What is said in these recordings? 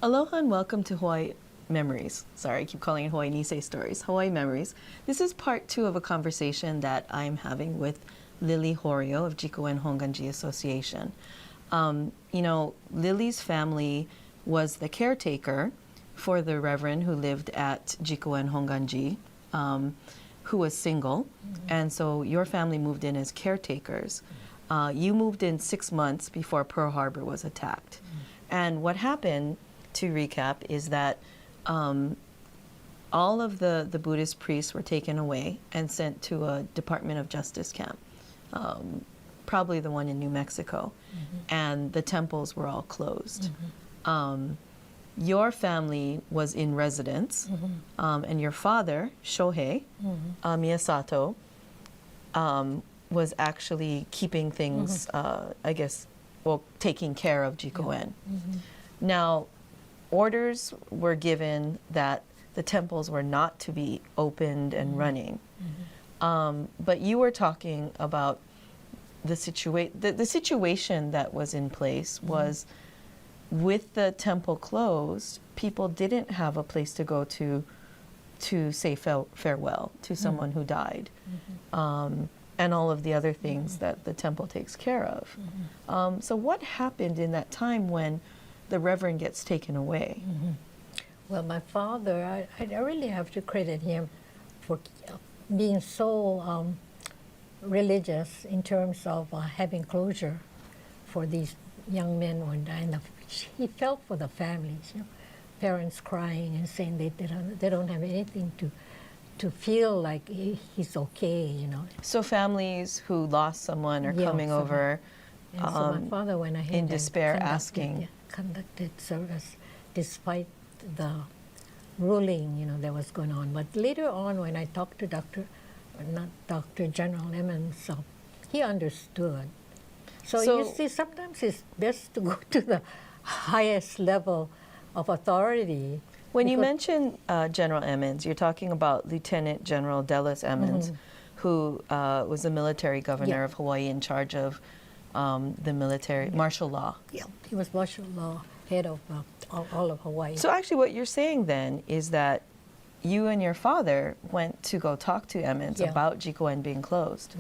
Aloha and welcome to Hawaii Memories. Sorry, I keep calling it Hawaii Nisei Stories. Hawaii Memories. This is part 2 of a conversation that I'm having with Lily Horio of Jikoen Hongwanji Association. Lily's family was the caretaker for the Reverend who lived at Jikoen Hongwanji, who was single. And so your family moved in as caretakers. You moved in 6 months before Pearl Harbor was attacked. And what happened, to recap, is that all of the Buddhist priests were taken away and sent to a Department of Justice camp, probably the one in New Mexico, and the temples were all closed. Your family was in residence, and your father, Shohei Miyasato, was actually keeping things, taking care of Jikoen. Now, orders were given that the temples were not to be opened and running. But you were talking about the situation that was in place was with the temple closed, people didn't have a place to go to say farewell to someone who died. And all of the other things that the temple takes care of. So what happened in that time when the Reverend gets taken away? Well, my father, I really have to credit him for being so religious in terms of having closure for these young men who died. He felt for the families, parents crying and saying they don't have anything to feel like he's okay, So families who lost someone are coming over and so my father went ahead in despair asking. Conducted service despite the ruling, that was going on. But later on, when I talked to General Emmons, he understood. So you see, sometimes it's best to go to the highest level of authority. When you mention General Emmons, you're talking about Lieutenant General Dallas Emmons, who was the military governor of Hawaii in charge of the military, martial law. Yeah, he was martial law head of all of Hawaii. So actually what you're saying then is that you and your father went to go talk to Emmons about Jikoen being closed.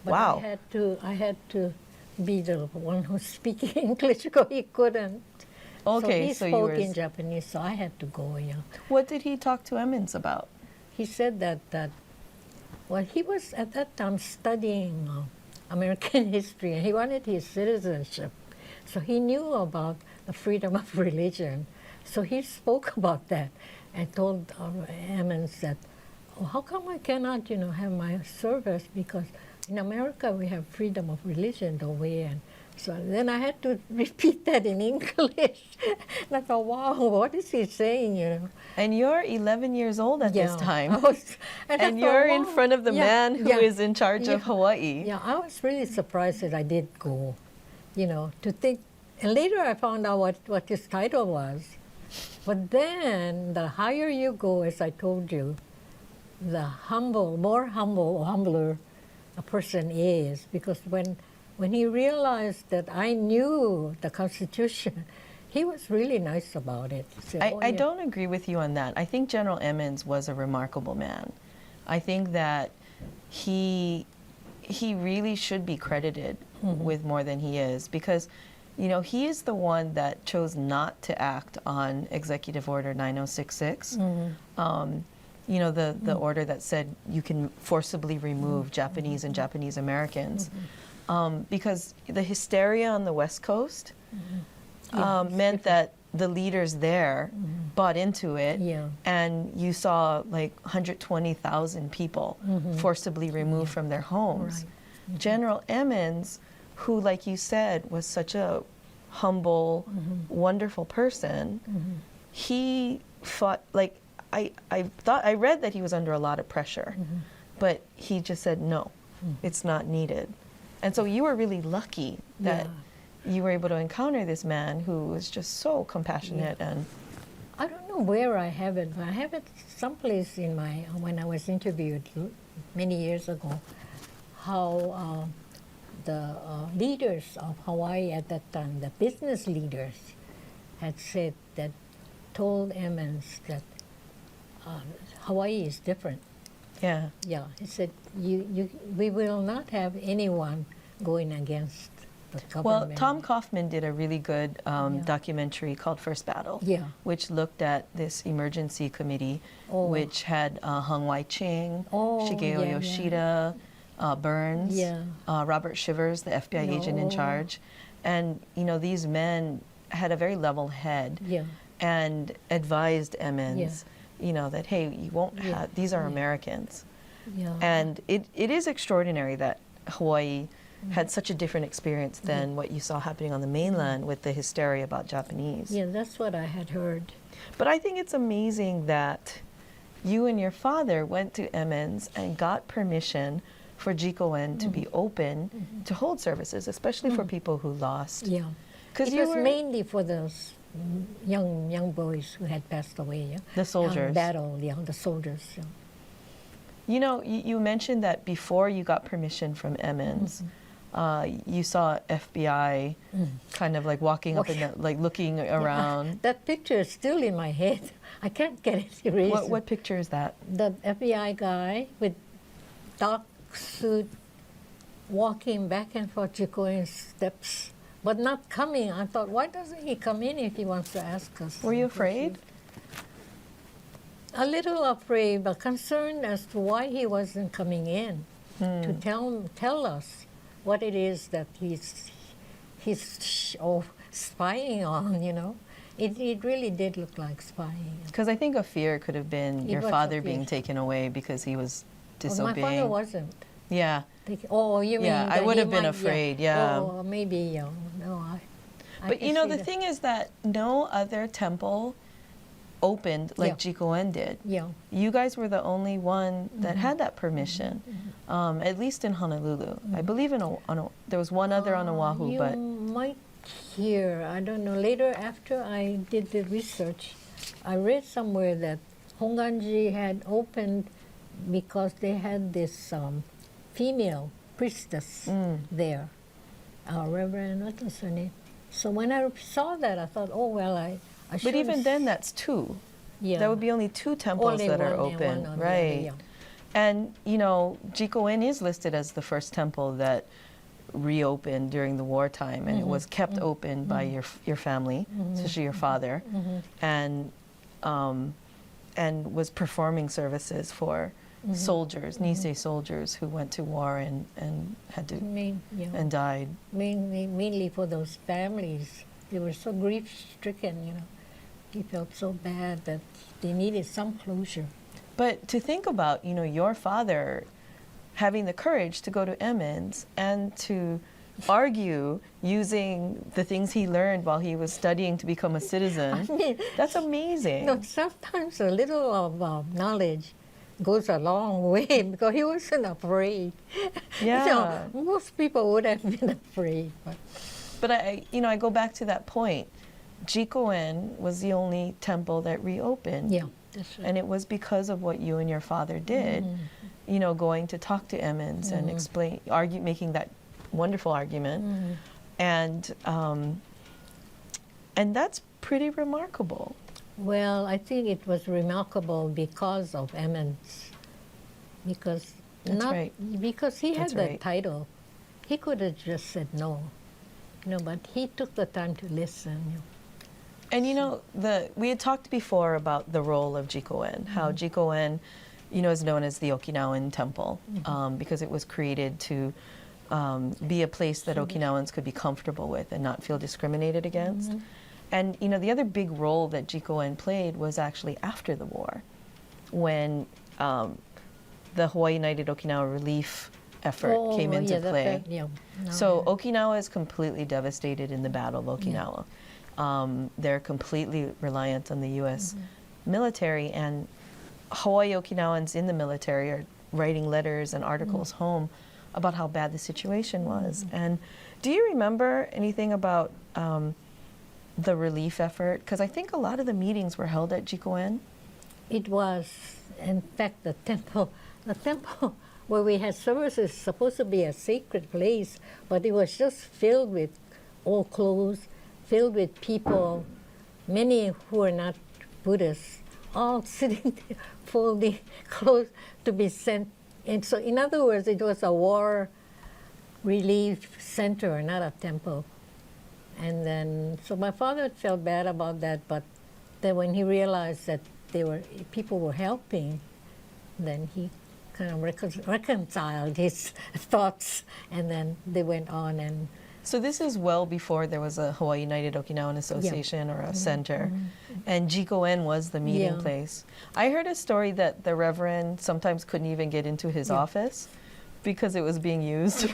But wow. I had to be the one who's speaking English because he couldn't. Okay, so he spoke in Japanese, so I had to go, What did he talk to Emmons about? He said that he was at that time studying American history, and he wanted his citizenship. So he knew about the freedom of religion. So he spoke about that and told Emmons that, how come I cannot, have my service? Because in America we have freedom of religion, don't we? And so then I had to repeat that in English. And I thought, wow, what is he saying, And you're 11 years old at this time. And you're in front of the man who is in charge of Hawaii. Yeah, I was really surprised that I did go, to think. And later I found out what his title was. But then the higher you go, as I told you, the humbler a person is. Because when he realized that I knew the Constitution, he was really nice about it. Said, I don't agree with you on that. I think General Emmons was a remarkable man. I think that he really should be credited with more than he is, because he is the one that chose not to act on Executive Order 9066. The order that said you can forcibly remove Japanese and Japanese Americans. Because the hysteria on the West Coast meant that the leaders there bought into it, and you saw like 120,000 people forcibly removed from their homes. General Emmons, who, like you said, was such a humble, wonderful person, he fought, I read that he was under a lot of pressure, but he just said, no, it's not needed. And so you were really lucky that you were able to encounter this man who was just so compassionate. And I don't know where I have it, but I have it someplace in when I was interviewed many years ago, how the leaders of Hawaii at that time, the business leaders, had said that told Emmons that Hawaii is different. Yeah. Yeah, he said, we will not have anyone going against the Well, government. Tom Kaufman did a really good documentary called First Battle, Yeah. which looked at this emergency committee, which had Hongwanji, Shigeo yeah. Yoshida, Burns, Yeah. Robert Shivers, the FBI agent in charge. And, you know, these men had a very level head Yeah. and advised Emmons, you know, that, hey, you won't have, these are Americans. Yeah. And it is extraordinary that Hawaii had such a different experience than what you saw happening on the mainland with the hysteria about Japanese. Yeah, that's what I had heard. But I think it's amazing that you and your father went to Emmons and got permission for Jikoen to be open to hold services, especially for people who lost. Yeah. Because It was mainly for those young boys who had passed away. Yeah? The soldiers. Battle, yeah, the soldiers. Yeah. You know, you mentioned that before you got permission from Emmons, you saw FBI kind of like walking up and like looking around. That picture is still in my head. I can't get it erased. What picture is that? The FBI guy with dark suit walking back and forth Jikoen's steps, but not coming. I thought, why doesn't he come in if he wants to ask us? Were you afraid? A little afraid, but concerned as to why he wasn't coming in to tell us what it is that he's spying on, you know. It really did look like spying. Because I think a fear could have been your was a father fear. being taken away because he was Well, disobeying. my father wasn't. Yeah. Oh, you mean Yeah, I that would he have been might- afraid, yeah. Oh, maybe, yeah. No, I But can you know, see the that. thing is that no other temple opened like Jikoen did. Yeah. You guys were the only one that had that permission, at least in Honolulu. I believe there was one other on Oahu, you but might hear, I don't know, later after I did the research, I read somewhere that Hongwanji had opened because they had this female priestess there, Reverend, what was her name? So when I saw that, I thought, oh, well, I but should even then, that's two. yeah. There would be only two temples Only that are one, yeah, open, one on the other, right? yeah. And you know, Jikoen is listed as the first temple that reopened during the wartime, and it was kept open by your family, especially your father, and was performing services for soldiers, Nisei soldiers who went to war and had to and died. Mainly for those families. They were so grief-stricken, you know. He felt so bad that they needed some closure. But to think about, you know, your father having the courage to go to Emmons and to argue using the things he learned while he was studying to become a citizen, I mean, that's amazing. no, sometimes a little of knowledge goes a long way because he wasn't afraid. Yeah. You know, most people would have been afraid. But I go back to that point. Jikoen was the only temple that reopened. Yeah, that's right. And it was because of what you and your father did, you know, going to talk to Emmons and making that wonderful argument. And that's pretty remarkable. Well, I think it was remarkable because of Emmons. Because That's right. Because he had That's the right. title. He could have just said no. You know, but he took the time to listen. You know. And you know, we had talked before about the role of Jikoen, how Jikoen, you know, is known as the Okinawan temple because it was created to be a place that Okinawans could be comfortable with and not feel discriminated against. And you know, the other big role that Jikoen played was actually after the war, when the Hawaii United Okinawa Relief effort came into play. So Okinawa is completely devastated in the Battle of Okinawa. They're completely reliant on the U.S. military, and Hawaii Okinawans in the military are writing letters and articles home about how bad the situation was. And do you remember anything about the relief effort? Because I think a lot of the meetings were held at Jikoen. It was, in fact, the temple where we had services supposed to be a sacred place, but it was just filled with old clothes, filled with people many who are not Buddhists, all sitting there, folding clothes to be sent. And so, in other words, it was a war relief center, not a temple. And then, so my father felt bad about that, but then when he realized that people were helping, then he kind of reconciled his thoughts, and then they went on. And So this is well before there was a Hawaii United Okinawan Association or a center, and Jikoen was the meeting place. I heard a story that the Reverend sometimes couldn't even get into his office because it was being used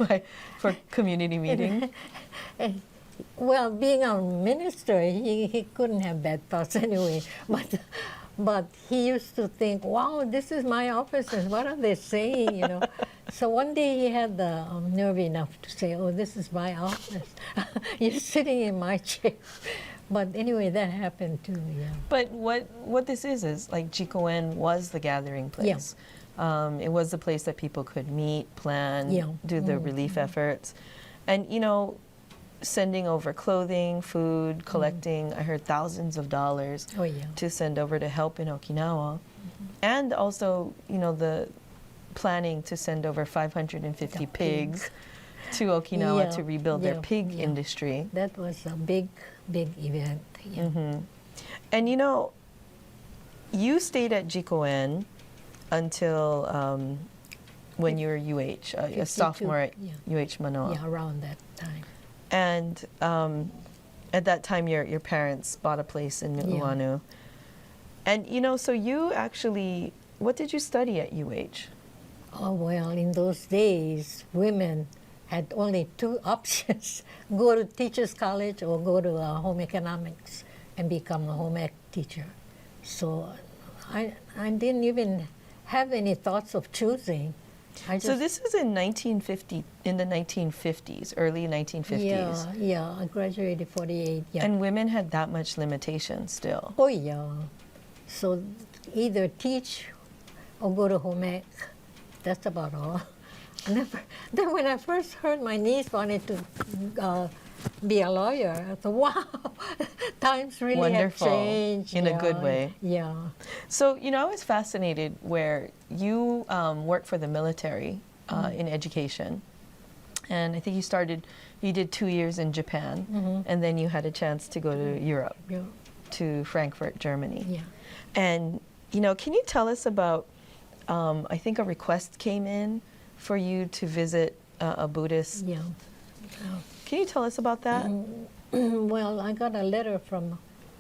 for community meeting. Well, being a minister, he couldn't have bad thoughts anyway. But he used to think, wow, this is my office, and what are they saying, you know? So one day he had the nerve enough to say, oh, this is my office. You're sitting in my chair. But anyway, that happened too, yeah. But what this is like Jikoen was the gathering place. It was the place that people could meet, plan, do the relief efforts. And, you know, sending over clothing, food, collecting, I heard thousands of dollars to send over to help in Okinawa. And also, you know, the planning to send over 550 pigs to Okinawa to rebuild their pig industry. That was a big, big event. And, you know, you stayed at Jikoen until when you were UH, a sophomore at UH Manoa. Yeah, around that time. And at that time, your parents bought a place in Nu'uanu. And, you know, so you actually, what did you study at UH? Oh, well, in those days, women had only two options, go to teacher's college or go to home economics and become a home ec teacher. So I didn't even have any thoughts of choosing. So this was in 1950, in the 1950s, early 1950s. Yeah, I graduated 48, And women had that much limitation still. Oh, yeah. So either teach or go to home ec. That's about all. Then when I first heard my niece wanted to be a lawyer, I thought, wow, times really have changed. In a good way. Yeah. So, you know, I was fascinated where you worked for the military in education. And I think you did 2 years in Japan, and then you had a chance to go to Europe, to Frankfurt, Germany. Yeah. And, you know, can you tell us about, I think a request came in for you to visit a Buddhist. Yeah. Can you tell us about that? Well, I got a letter from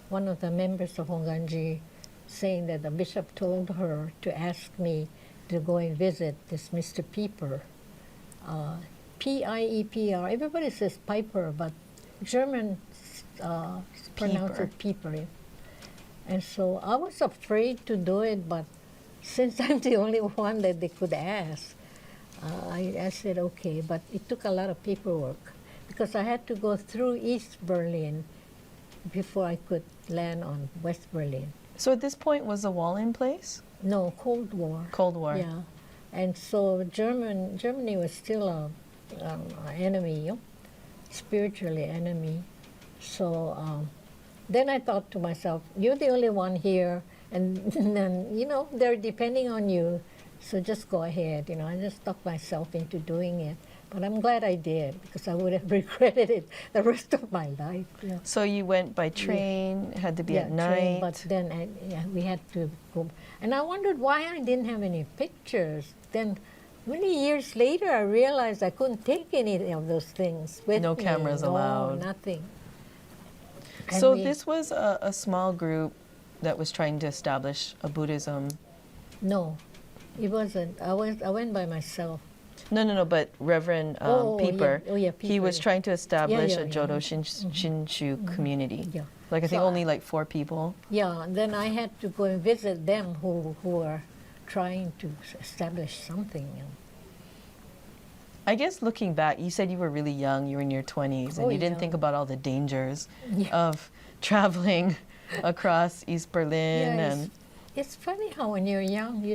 one of the members of Hongwanji saying that the bishop told her to ask me to go and visit this Mr. Pieper, P-I-E-P-R. Everybody says Piper, but German pronounce it Pieper. And so I was afraid to do it, but since I'm the only one that they could ask, I said okay, but it took a lot of paperwork because I had to go through East Berlin before I could land on West Berlin. So at this point, was the wall in place? No, Cold War. Cold War. Yeah, and so Germany was still an enemy, spiritually enemy. So then I thought to myself, you're the only one here, and then, you know, they're depending on you, so just go ahead. You know, I just talked myself into doing it. But I'm glad I did, because I would have regretted it the rest of my life. Yeah. So you went by train, had to be at night. Train, but then we had to go. And I wondered why I didn't have any pictures. Then many years later, I realized I couldn't take any of those things with me. No cameras allowed. No, nothing. And so this was a small group that was trying to establish a Buddhism. No, it wasn't. I went by myself. No, but Reverend Pieper, Pieper, he was trying to establish a Jodo Mm-hmm. Shinshu community. Yeah. Like I think only like 4 people. Yeah, and then I had to go and visit them who were trying to establish something. I guess looking back, you said you were really young, you were in your 20s, and you didn't think about all the dangers of traveling across East Berlin. Yeah, it's funny how when you're young,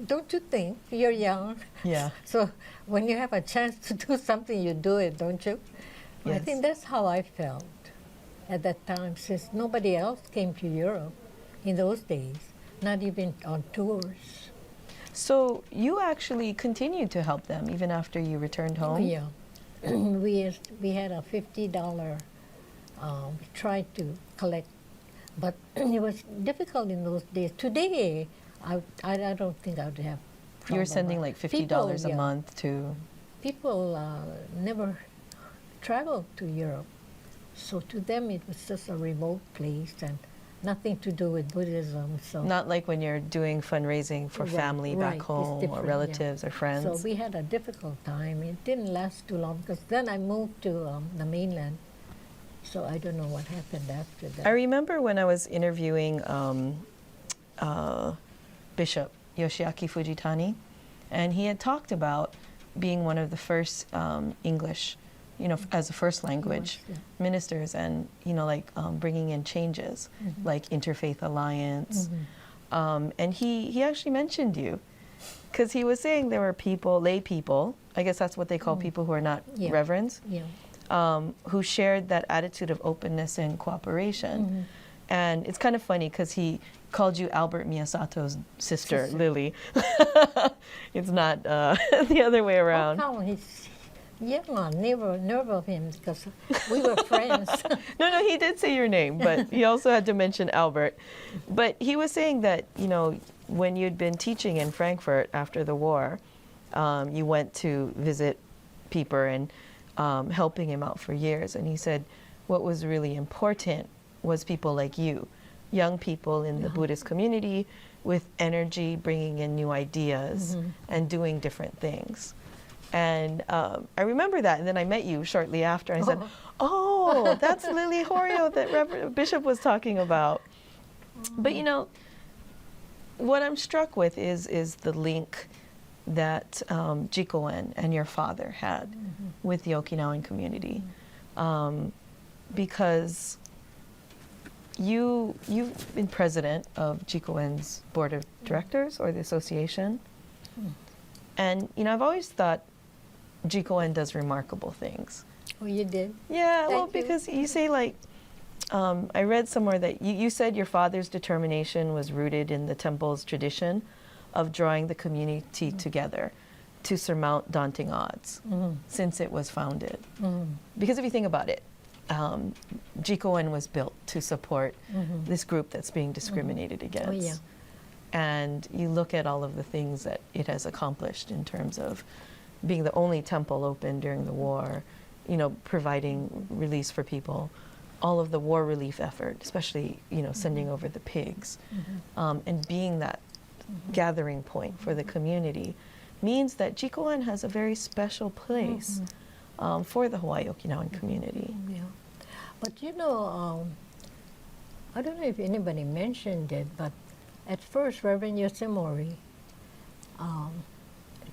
don't you think you're young? Yeah. So when you have a chance to do something, you do it, don't you? Yes. I think that's how I felt. at that time, since nobody else came to Europe in those days, not even on tours. So you actually continued to help them even after you returned home? Yeah. we had a $50, we tried to collect, but it was difficult in those days. Today, I don't think I would have You were problem. sending like $50 People, a yeah. month to... People never traveled to Europe, so to them it was just a remote place and nothing to do with Buddhism. So Not like when you're doing fundraising for Right, family right, back it's home or different, relatives or friends. So we had a difficult time. It didn't last too long because then I moved to the mainland. So I don't know what happened after that. I remember when I was interviewing Bishop Yoshiaki Fujitani, and he had talked about being one of the first English, as a first language yeah. ministers, and like bringing in changes like Interfaith Alliance, and he actually mentioned you, because he was saying there were people, lay people, I guess that's what they call people who are not Yeah. reverends, Yeah. who shared that attitude of openness and cooperation. And it's kind of funny because he called you Albert Miyasato's sister. Lily. It's not the other way around. How come he's never of him because we were friends. No, he did say your name, but he also had to mention Albert. But he was saying that, when you'd been teaching in Frankfurt after the war, you went to visit Pieper and helping him out for years. And he said what was really important was people like you, young people in the Buddhist community with energy, bringing in new ideas and doing different things. And I remember that, and then I met you shortly after, and I said, oh, that's Lily Horio that Reverend Bishop was talking about. But what I'm struck with is the link that Jikoen and your father had with the Okinawan community. Because you've been president of Jikoen's board of directors or the association. And, I've always thought Jikoen does remarkable things. Oh, you did? Yeah, well, Thank you. because you say I read somewhere that you said your father's determination was rooted in the temple's tradition of drawing the community together to surmount daunting odds since it was founded. Because if you think about it, Jikoen was built to support this group that's being discriminated against. Oh, yeah. And you look at all of the things that it has accomplished in terms of being the only temple open during the war, providing release for people, all of the war relief effort, especially, sending over the pigs, and being that gathering point for the community, means that Jikoen has a very special place for the Hawaii Okinawan community. Yeah. But I don't know if anybody mentioned it, but at first Reverend Yoshimori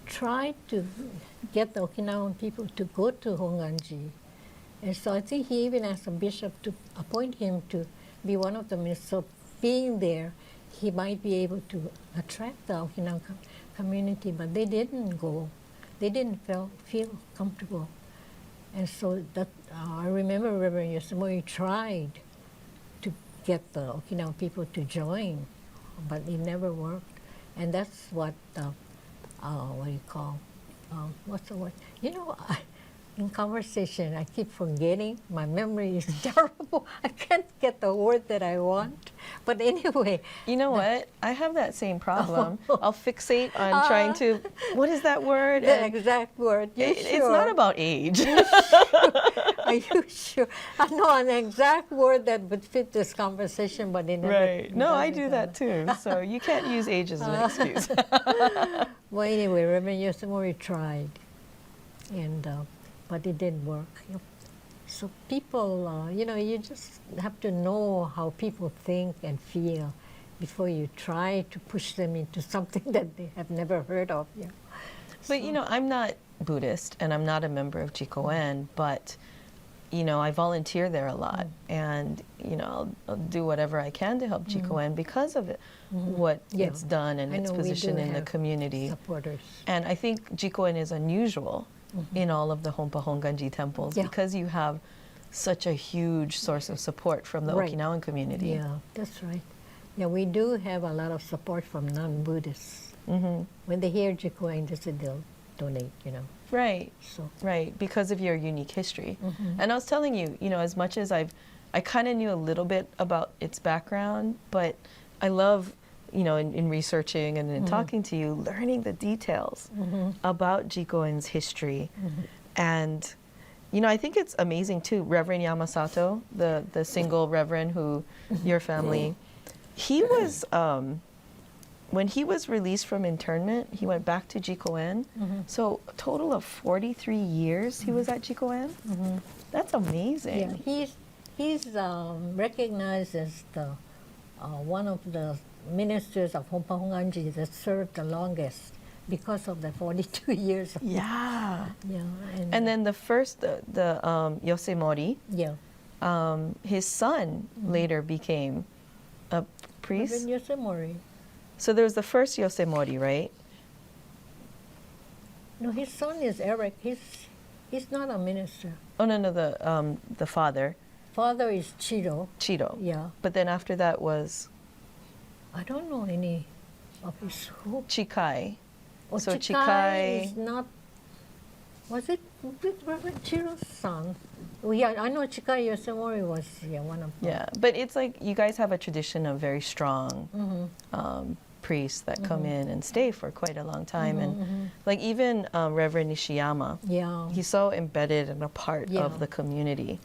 tried to get the Okinawan people to go to Hongwanji. And so I think he even asked the bishop to appoint him to be one of the ministers. So being there, he might be able to attract the Okinawan community, but they didn't go. They didn't feel comfortable. And so that I remember Reverend Yoshimori tried to get the Okinawan people to join, but it never worked. And that's what what do you call, what's the word? In conversation, I keep forgetting. My memory is terrible. I can't get the word that I want. But anyway. You know what? I have that same problem. I'll fixate on trying to, what is that word? The exact word. It's not about age. Are you sure? I know an exact word that would fit this conversation, but it never. Right. No, I do that too. So you can't use age as an excuse. Well, anyway, Reverend Yoshimori tried, and but it didn't work. So people, you just have to know how people think and feel before you try to push them into something that they have never heard of. Yeah. But I'm not Buddhist and I'm not a member of Jikoen, but I volunteer there a lot, and I'll do whatever I can to help Jikoen because of what it's done and its position in the community. Supporters. And I think Jikoen is unusual in all of the Honpahong Nishiyama temples because you have such a huge source of support from the Right. Okinawan community. Yeah, that's right. Yeah, we do have a lot of support from non-Buddhists. When they hear Jikoen, they say they'll donate, Right, So, right, because of your unique history. And I was telling you, as much as I kind of knew a little bit about its background, but I love, in researching and in talking to you, learning the details about Jikoen's history. And, I think it's amazing too, Reverend Yamasato, the single reverend who your family, he was, when he was released from internment, he went back to Jikoen. So a total of 43 years he was at Jikoen. That's amazing. yeah, he's recognized as the one of the ministers of Honpahong Nishiyama that served the longest because of the 42 years. Yeah. Yeah, And then the first, the Yosemori, yeah, his son later became a priest. Reverend Yosemori. So there was the first Yosemori, right? No, his son is Eric. He's not a minister. Oh no, the father, Father is Chiro. Chido. Yeah, But then after that was I don't know any of his who. Chikai. Oh, So Chikai Chikai- is not. Was it Reverend Chiro's son? Oh, yeah, I know Chikai Yosemori was one of them. Yeah, but it's like you guys have a tradition of very strong priests that come in and stay for quite a long time, and like even Reverend Nishiyama, Yeah, he's so embedded and a part Yeah. of the community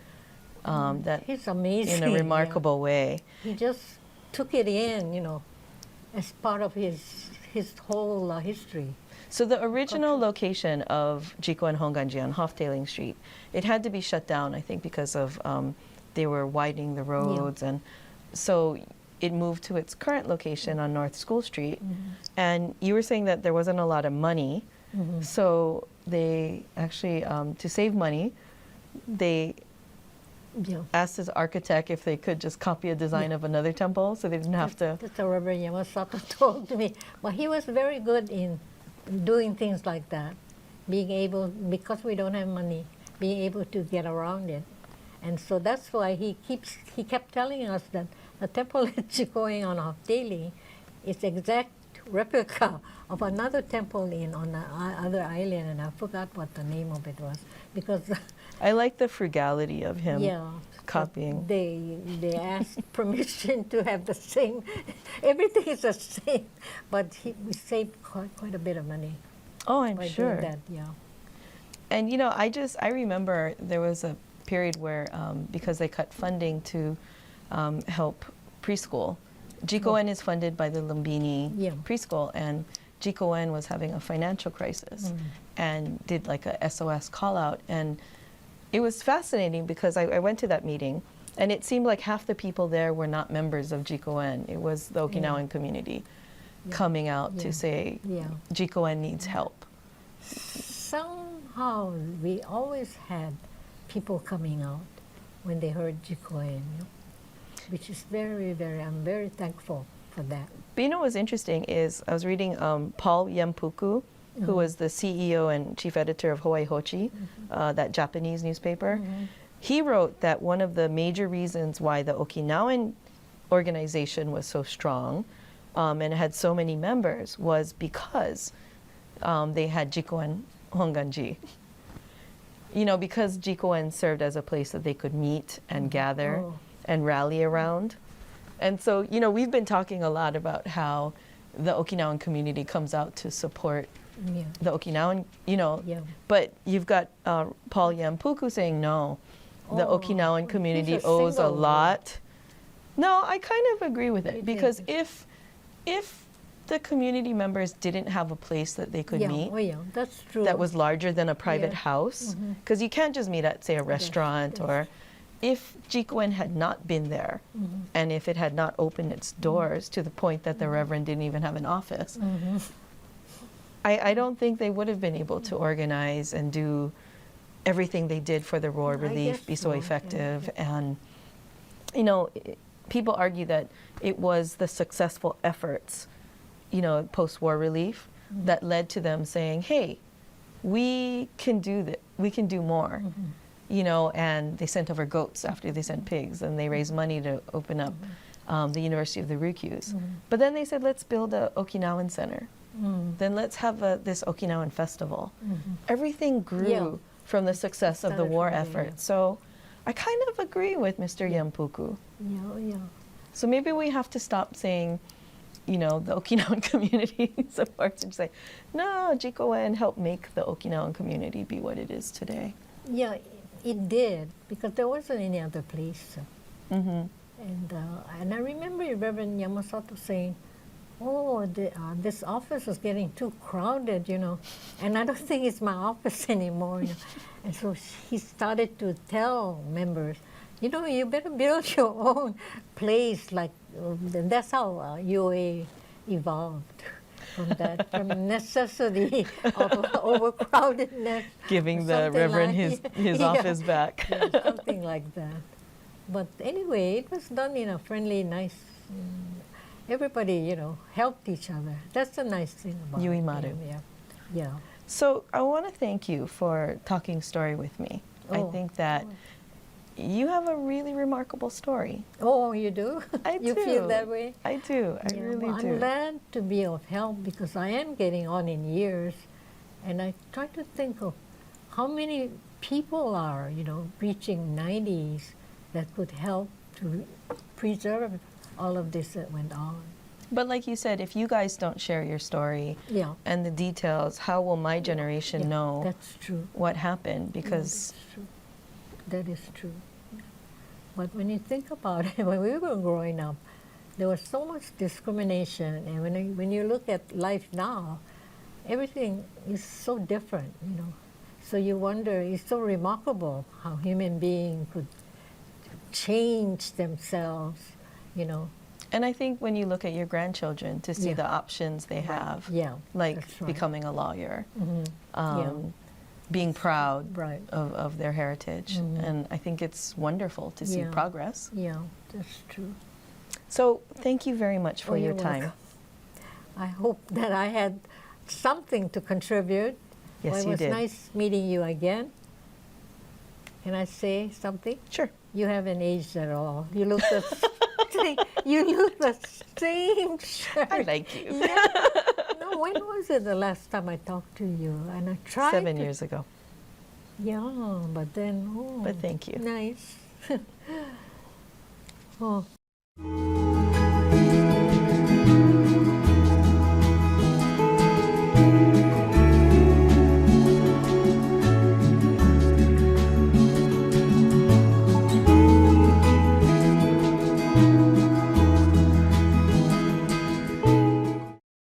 that he's amazing. in a remarkable way. Yeah. He just took it in, as part of his whole history. So the original location of Jikoen Hongwanji on Hoftailing Street, it had to be shut down, I think, because of they were widening the roads, and so it moved to its current location on North School Street. And you were saying that there wasn't a lot of money, so they actually, to save money, they Yeah. asked his architect if they could just copy a design of another temple, so they didn't have to. That's what Reverend Yamasato told me. But he was very good in doing things like that, being able, because we don't have money, being able to get around it. And so that's why he kept telling us that the temple at Jikoen on Hoftailing is exact replica of another temple on the other island, and I forgot what the name of it was, because I like the frugality of him yeah, copying. they asked permission to have the same. Everything is the same, but we saved quite a bit of money Oh, I'm by sure. doing that. Yeah. And I remember there was a period where because they cut funding to help preschool, Jikoen is funded by the Lumbini Yeah. preschool, and Jikoen was having a financial crisis and did like a SOS call out, and it was fascinating because I went to that meeting, and it seemed like half the people there were not members of Jikoen. It was the Okinawan community coming out Yeah. to say Yeah. Jikoen needs help. Somehow we always had people coming out when they heard Jikoen, which is very, very, I'm very thankful for that. But you know what's interesting is I was reading Paul Yampuku, who was the CEO and chief editor of Hawaii Hochi, that Japanese newspaper. He wrote that one of the major reasons why the Okinawan organization was so strong and had so many members was because they had Jikoen Hongwanji. Because Jikoen served as a place that they could meet and gather and rally around. And so, we've been talking a lot about how the Okinawan community comes out to support Yeah. the Okinawan, Yeah. but you've got Paul Yampuku saying, no, the Oh, Okinawan community he's a owes a single lot. No, I kind of agree with You it, think because it's- if the community members didn't have a place that they could Yeah. meet Oh, yeah, that's true. that was larger than a private Yeah. house, because you can't just meet at, say, a restaurant, yes. or if Jikoen had not been there, and if it had not opened its doors to the point that the Reverend didn't even have an office, I don't think they would have been able to organize and do everything they did for the war I relief, guess be so so, yeah. effective. And, people argue that it was the successful efforts, post-war relief, that led to them saying, hey, we can do that, we can do more. you know, and they sent over goats after they sent pigs, and they raised money to open up the University of the Ryukyus. But then they said, let's build a Okinawan center. Then let's have this Okinawan festival. Everything grew from the success of the war effort. So I kind of agree with Mr. Yampuku. So maybe we have to stop saying, you know, the Okinawan community supports, and say, no, Jikoen helped make the Okinawan community be what it is today. Yeah, it did, because there wasn't any other place. And I remember Reverend Yamasato saying, oh, this office is getting too crowded, you know, and I don't think it's my office anymore. You know. And so he started to tell members, you know, you better build your own place. Like, and that's how UA evolved from that, from necessity of overcrowdedness. Giving the Reverend like, his office back. Something like that. But anyway, it was done in a friendly, nice. Everybody, you know, helped each other. That's the nice thing about Yuimaru. Yeah. So I want to thank you for talking story with me. I think that you have a really remarkable story. Oh, you do? I You do. feel that way? I do. I really well, do. I'm glad to be of help because I am getting on in years, and I try to think of how many people are, you know, reaching 90s that could help to preserve all of this that went on. But like you said, if you guys don't share your story and the details, how will my generation know That's true. what happened? Because That is true. But when you think about it, when we were growing up, there was so much discrimination, and when you look at life now, everything is so different, you know. So you wonder, it's so remarkable how human beings could change themselves, you know. and I think when you look at your grandchildren to see the options they have, like that's right. becoming a lawyer, being proud of their heritage, and I think it's wonderful to see progress. Yeah, that's true. So thank you very much for your you're time. welcome. I hope that I had something to contribute. Yes, well, you did. It was nice meeting you again. Can I say something? Sure. You haven't aged at all. You look the same. You look the same shirt. I like you. No, when was it the last time I talked to you? And I tried 7 years ago. Yeah, but then, But thank you. Nice.